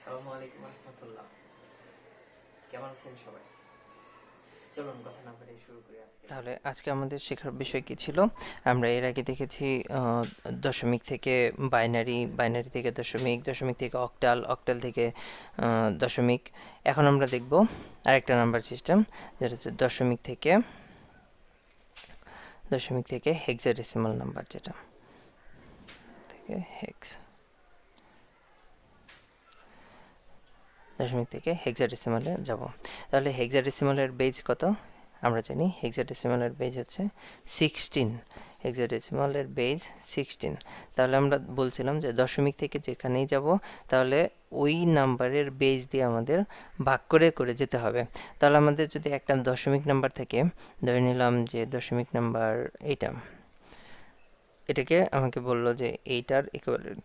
আসসালামু আলাইকুম রহমতুল্লাহ। কেমন আছেন সবাই? চলুন কথা না বলে শুরু করি। তাহলে আজকে আমাদের শেখার বিষয় কি ছিল? আমরা এর আগে দেখেছি দশমিক থেকে বাইনারি, বাইনারি থেকে দশমিক, দশমিক থেকে অক্টাল, অক্টাল থেকে দশমিক। এখন আমরা দেখব আরেকটা নাম্বার সিস্টেম, যেটা হচ্ছে দশমিক থেকে হেক্সাডেসিমাল নাম্বার, যেটা থেকে দশমিক থেকে হেক্সাডেসিমালে যাব। তাহলে হেক্সাডেসিমালের বেজ কত? আমরা জানি হেক্সাডেসিমালের বেজ হচ্ছে 16। হেক্সাডেসিমালের বেজ 16। তাহলে আমরা বলছিলাম যে দশমিক থেকে যেখানেই যাব, তাহলে ওই নাম্বারের বেজ দিয়ে আমাদের ভাগ করে করে যেতে হবে। তাহলে আমাদের যদি একটা দশমিক নাম্বার থেকে, ধরে নিলাম যে দশমিক নাম্বার এইটা, এটাকে আমাকে বললো যে এইটার ইকুইভ্যালেন্ট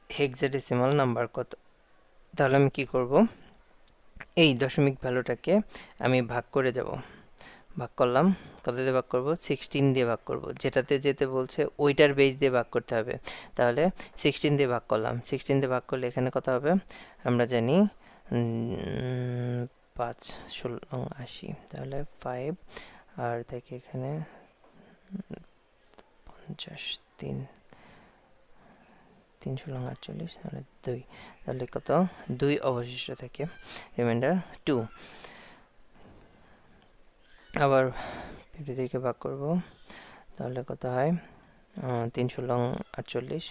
হেক্সাডেসিমাল নাম্বার কত। তাহলে আমি কি করব? এই দশমিক ভ্যালুটাকে আমি ভাগ করে যাব। ভাগ করলাম, কত দিয়ে ভাগ করব? 16 দিয়ে ভাগ করব। যেটাতে যেতে বলছে ওইটার বেজ দিয়ে ভাগ করতে হবে। তাহলে 16 দিয়ে ভাগ করলাম। 16 দিয়ে ভাগ করলে এখানে কত হবে? আমরা জানি 5 16 80। তাহলে 5 আর থেকে এখানে 50, 3 3 16 48, তাহলে 2। তাহলে কত? 2 অবশিষ্ট থাকে, রিমাইন্ডার 2। আবার 53 কে ভাগ করব, তাহলে কত হয়? 3 16 48,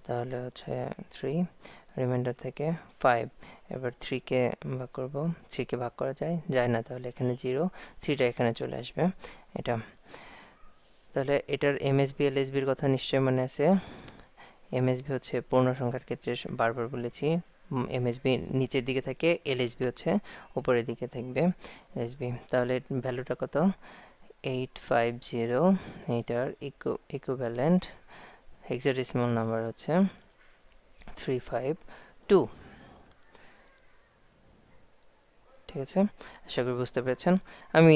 তাহলে হচ্ছে 3, রিমাইন্ডার থেকে 5। এবার 3কে ভাগ করব, 3কে ভাগ করা যায় না, তাহলে এখানে 0, 3টা এখানে চলে আসবে। এটা, তাহলে এটার এমএসবি এলএসবির কথা নিশ্চয়ই মনে আছে। এমএসবি হচ্ছে পূর্ণ সংখ্যার ক্ষেত্রে বারবার বলেছি, এমএসবি নিচের দিকে থাকে, এলএসবি হচ্ছে উপরের দিকে থাকবে এলএসবি। তাহলে ভ্যালুটা কত? 850। এইটার ইকুইভ্যালেন্ট হেক্সাডেসিমাল নাম্বার হচ্ছে 352। ঠিক আছে, আশা করি বুঝতে পেরেছেন। আমি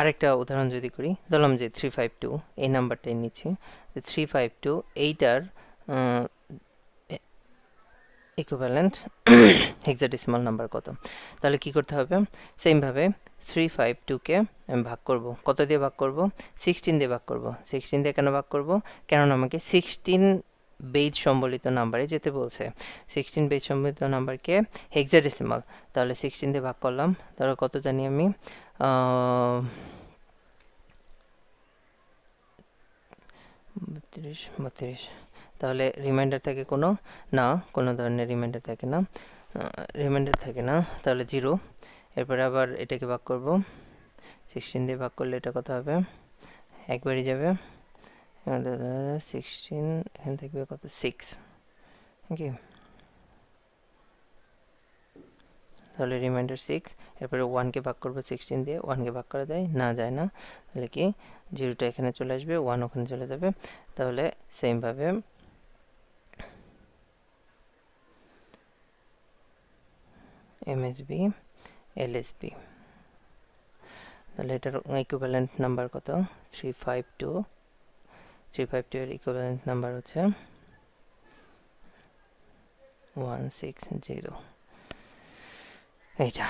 আরেকটা উদাহরণ যদি করি, ধরলাম যে 352 এই নাম্বারটাই নিচ্ছি। 352 এইটার ইকুইভ্যালেন্ট হেক্সাডেসিমাল নাম্বার কত? তাহলে কি করতে হবে? সেমভাবে 352কে আমি ভাগ করব। কত দিয়ে ভাগ করব? 16 দিয়ে ভাগ করব। 16 দিয়ে কেন ভাগ করব? কেননা আমাকে 16 বেজ সম্বলিত নাম্বারে যেতে বলছে। 16 বেজ সম্বলিত নাম্বারকে হেক্সাডেসিমাল, তাহলে 16 দিয়ে ভাগ করলাম। তাহলে কত জানি আমি? 32। তাহলে রিমাইন্ডার থাকে কোনো? না, কোনো ধরনের রিমাইন্ডার থাকে না, তাহলে 0। এরপরে আবার এটাকে ভাগ করব, 16 দিয়ে ভাগ করলে এটা কত হবে? একবারই যাবে। 16 এখানে থাকবে কত? 6। ওকে, তাহলে রিমাইন্ডার 6। এরপরে 1কে ভাগ করবো 16 দিয়ে, 1কে ভাগ করা যায় না, যায় না। তাহলে কি 0টা এখানে চলে আসবে, 1 ওখানে চলে যাবে। তাহলে সেমভাবে এমএসবি এলএসবি, তাহলে এটার ইকুইভ্যালেন্ট নাম্বার কত? 352। 352 এর ইকুইভ্যালেন্ট নাম্বার হচ্ছে 160। এইটা।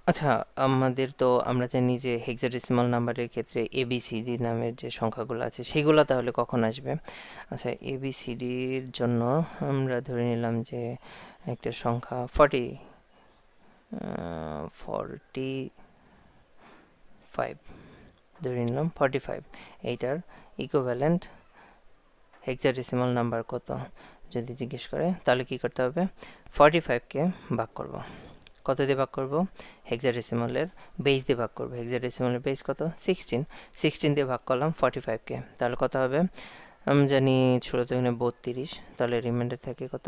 আচ্ছা, আমাদের তো আমরা জানি যে হেক্সাডেসিমাল নাম্বারের ক্ষেত্রে এবিসিডি নামের যে সংখ্যাগুলো আছে সেগুলো তাহলে কখন আসবে? আচ্ছা, এবিসিডির জন্য আমরা ধরে নিলাম যে একটা সংখ্যা 45 ধরে নিলাম 45। এইটার ইকুইভ্যালেন্ট হেক্সাডেসিমাল নাম্বার কত যদি জিজ্ঞেস করে, তাহলে কি করতে হবে? 45কে ভাগ করব। কত দিয়ে ভাগ করব? হেক্সাডেসিমালের বেস দিয়ে ভাগ করব। হেক্সাডেসিমালের বেস কত? 16। 16 দিয়ে ভাগ করলাম 45কে, তাহলে কত হবে? আমি জানি 16 এখানে 32, তাহলে রিমাইন্ডার থাকে কত?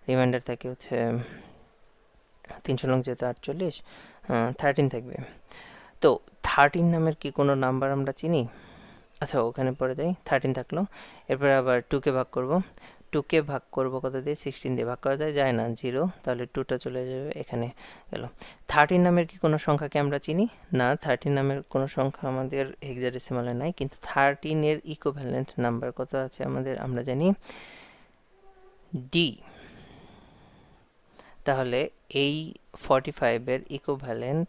রিমাইন্ডার থাকে হচ্ছে 3 লং যেহেতু 48, 13 থাকবে। তো 13 নামের কি কোনো নাম্বার আমরা চিনি? আচ্ছা, ওখানে পরে দেয় 13 থাকলো। এরপরে আবার 2কে ভাগ করব। 2কে ভাগ করব কত দিয়ে? 16 দিয়ে ভাগ করা যায় না, 0। তাহলে 2টা চলে যাবে, এখানে গেল। 13 নামের কি কোনো সংখ্যাকে আমরা চিনি? না, 13 নামের কোনো সংখ্যা আমাদের হেক্সাডেসিমালে নাই, কিন্তু 13 এর ইকুইভ্যালেন্ট নাম্বার কত আছে আমাদের? আমরা জানি ডি। তাহলে এই 45-এর ইকুইভ্যালেন্ট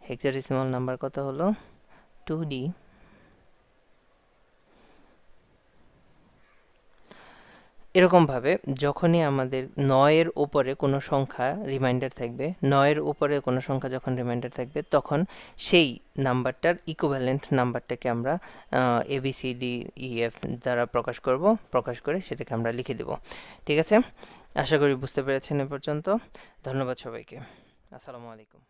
হেক্সাডেসিমাল নাম্বার কত হলো? 2D। এরকমভাবে যখনই আমাদের 9-এর উপরে কোনো সংখ্যা রিমাইন্ডার থাকবে, 9-এর উপরে কোনো সংখ্যা যখন রিমাইন্ডার থাকবে, তখন সেই নাম্বারটার ইকুইভ্যালেন্ট নাম্বারটাকে আমরা ABCDEF দ্বারা প্রকাশ করে সেটাকে আমরা লিখে দেব। ঠিক আছে, আশা করি বুঝতে পেরেছেন এ পর্যন্ত। ধন্যবাদ সবাইকে। আসসালামু আলাইকুম।